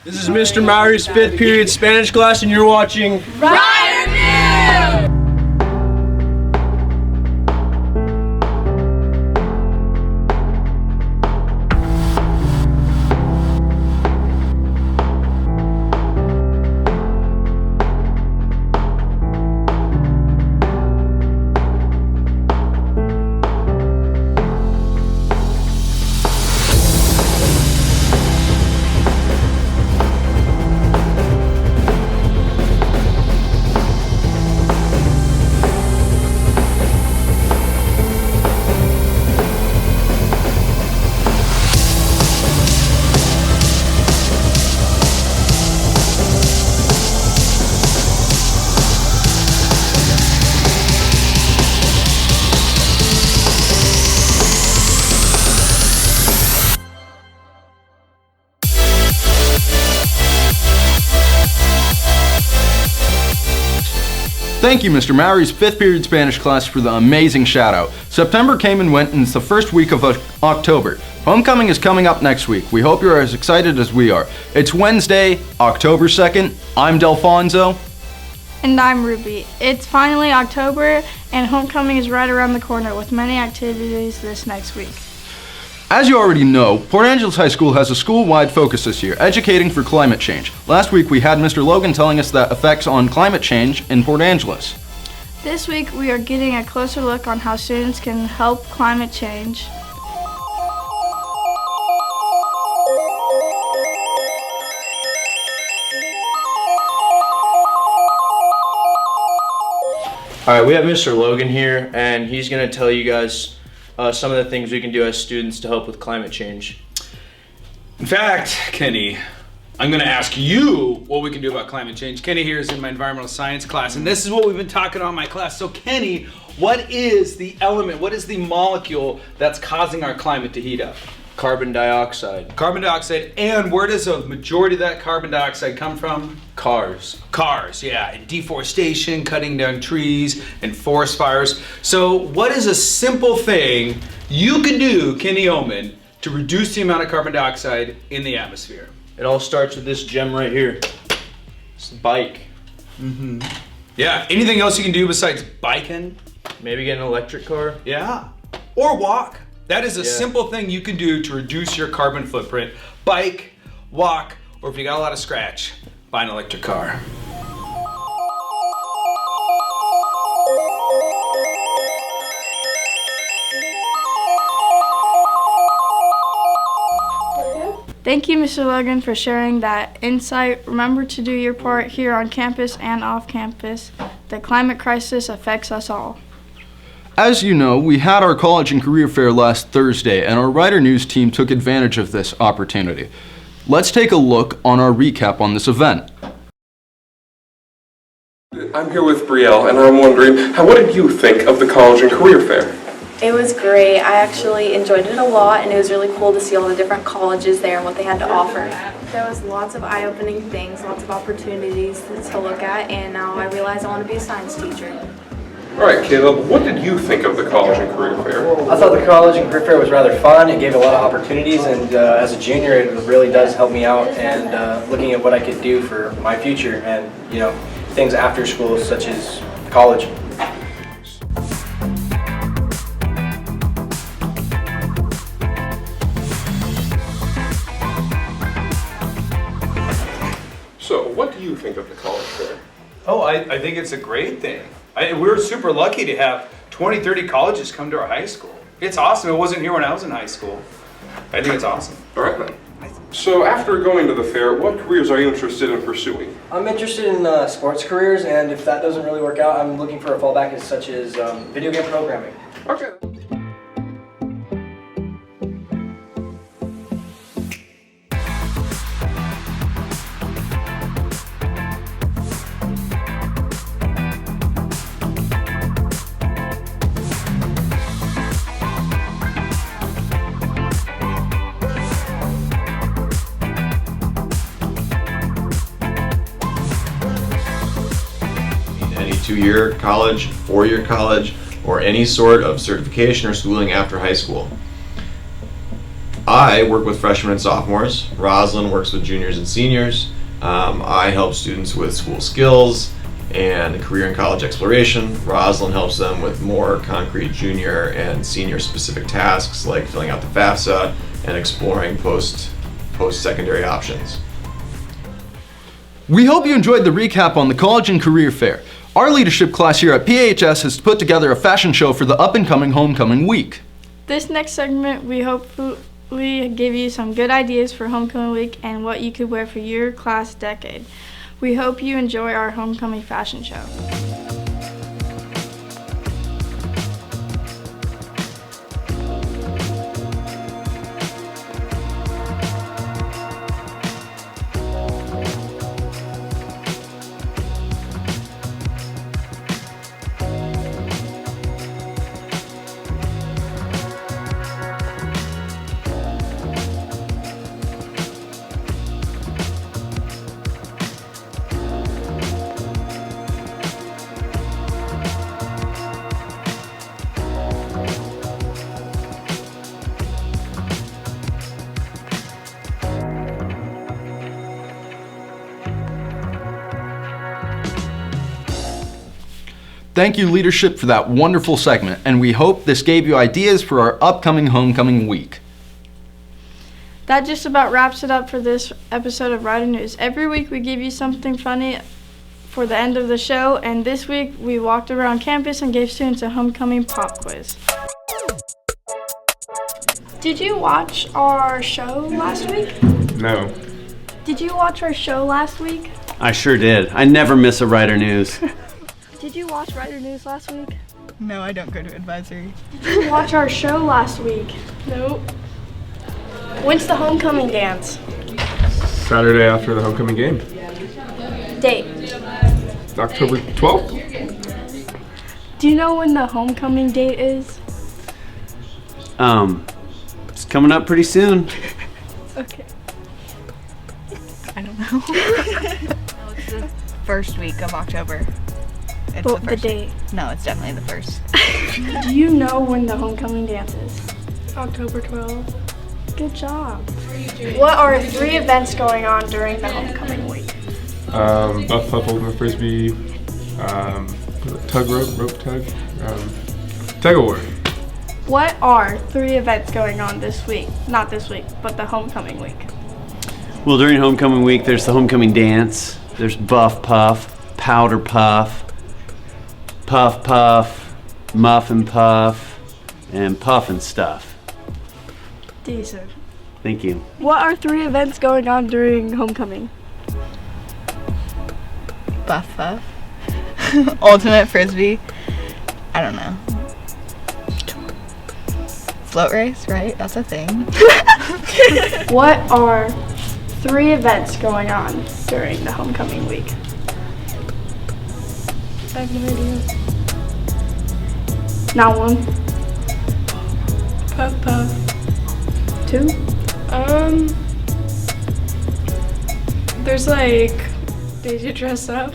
This is Mr. Maury's 5th period Spanish class, and you're watching Rider News! Thank you, Mr. Maury's 5th period Spanish class, for the amazing shout out. September came and went, and it's the first week of October. Homecoming is coming up next week. We hope you're as excited as we are. It's Wednesday, October 2nd. I'm Delfonso. And I'm Ruby. It's finally October, and homecoming is right around the corner with many activities this next week. As you already know, Port Angeles High School has a school-wide focus this year, educating for climate change. Last week we had Mr. Logan telling us the effects on climate change in Port Angeles. This week we are getting a closer look on how students can help climate change. Alright, we have Mr. Logan here, and he's going to tell you guys some of the things we can do as students to help with climate change. In fact, Kenny, I'm going to ask you what we can do about climate change. Kenny here is in my environmental science class, and this is what we've been talking about in my class. So Kenny, what is the element, what is the molecule that's causing our climate to heat up? Carbon dioxide. Carbon dioxide, and where does a majority of that carbon dioxide come from? Cars. Cars, yeah, and deforestation, cutting down trees, and forest fires. So what is a simple thing you can do, Kenny Oman, to reduce the amount of carbon dioxide in the atmosphere? It all starts with this gem right here. It's the bike. Yeah, anything else you can do besides biking? Maybe get an electric car. Yeah, or walk. That is a Yeah. simple thing you can do to reduce your carbon footprint. Bike, walk, or if you got a lot of scratch, buy an electric car. Thank you, Mr. Logan, for sharing that insight. Remember to do your part here on campus and off campus. The climate crisis affects us all. As you know, we had our college and career fair last Thursday, and our Rider News team took advantage of this opportunity. Let's take a look on our recap on this event. I'm here with Brielle, and I'm wondering, what did you think of the college and career fair? It was great. I actually enjoyed it a lot, and it was really cool to see all the different colleges there and what they had to offer. There was lots of eye-opening things, lots of opportunities to look at, and now I realize I want to be a science teacher. All right, Caleb, what did you think of the college and career fair? I thought the college and career fair was rather fun. It gave a lot of opportunities, and as a junior, it really does help me out and looking at what I could do for my future and, you know, things after school, such as college. So, what do you think of the college fair? Oh, I think it's a great thing. We're super lucky to have 20, 30 colleges come to our high school. It's awesome. It wasn't here when I was in high school. I think it's awesome. All right, then. So, after going to the fair, what careers are you interested in pursuing? I'm interested in sports careers, and if that doesn't really work out, I'm looking for a fallback such as video game programming. Okay. Any two-year college, four-year college, or any sort of certification or schooling after high school. I work with freshmen and sophomores. Rosalind works with juniors and seniors. I help students with school skills and career and college exploration. Rosalind helps them with more concrete junior and senior specific tasks like filling out the FAFSA and exploring post-secondary options. We hope you enjoyed the recap on the College and Career Fair. Our leadership class here at PHS has put together a fashion show for the up-and-coming homecoming week. This next segment, we hopefully give you some good ideas for homecoming week and what you could wear for your class decade. We hope you enjoy our homecoming fashion show. Thank you, leadership, for that wonderful segment, and we hope this gave you ideas for our upcoming homecoming week. That just about wraps it up for this episode of Rider News. Every week we give you something funny for the end of the show, and this week we walked around campus and gave students a homecoming pop quiz. Did you watch our show last week? No. Did you watch our show last week? I sure did. I never miss a Rider News. Did you watch Rider News last week? No, I don't go to advisory. Did you watch our show last week? Nope. When's the homecoming dance? Saturday after the homecoming game. Date. October 12th? Do you know when the homecoming date is? It's coming up pretty soon. Okay. I don't know. It's the first week of October. It's But the the first date. No, it's definitely the first. Do you know when the homecoming dance is? October 12th. Good job. What are 3 events going on during the homecoming week? Buff Puff Ultimate Frisbee, rope tug, tug of war. What are 3 events going on this week? Not this week, but the homecoming week. Well, during homecoming week, there's the homecoming dance. There's Buff Puff, Powder Puff, Puff Puff, Muffin Puff, and Puff and Stuff. Decent. Thank you. What are 3 events going on during homecoming? Buff Puff. Ultimate Frisbee. I don't know. Float race, right? That's a thing. What are 3 events going on during the homecoming week? I have no idea. Not one. Puff Puff. 2? There's like, did you dress up?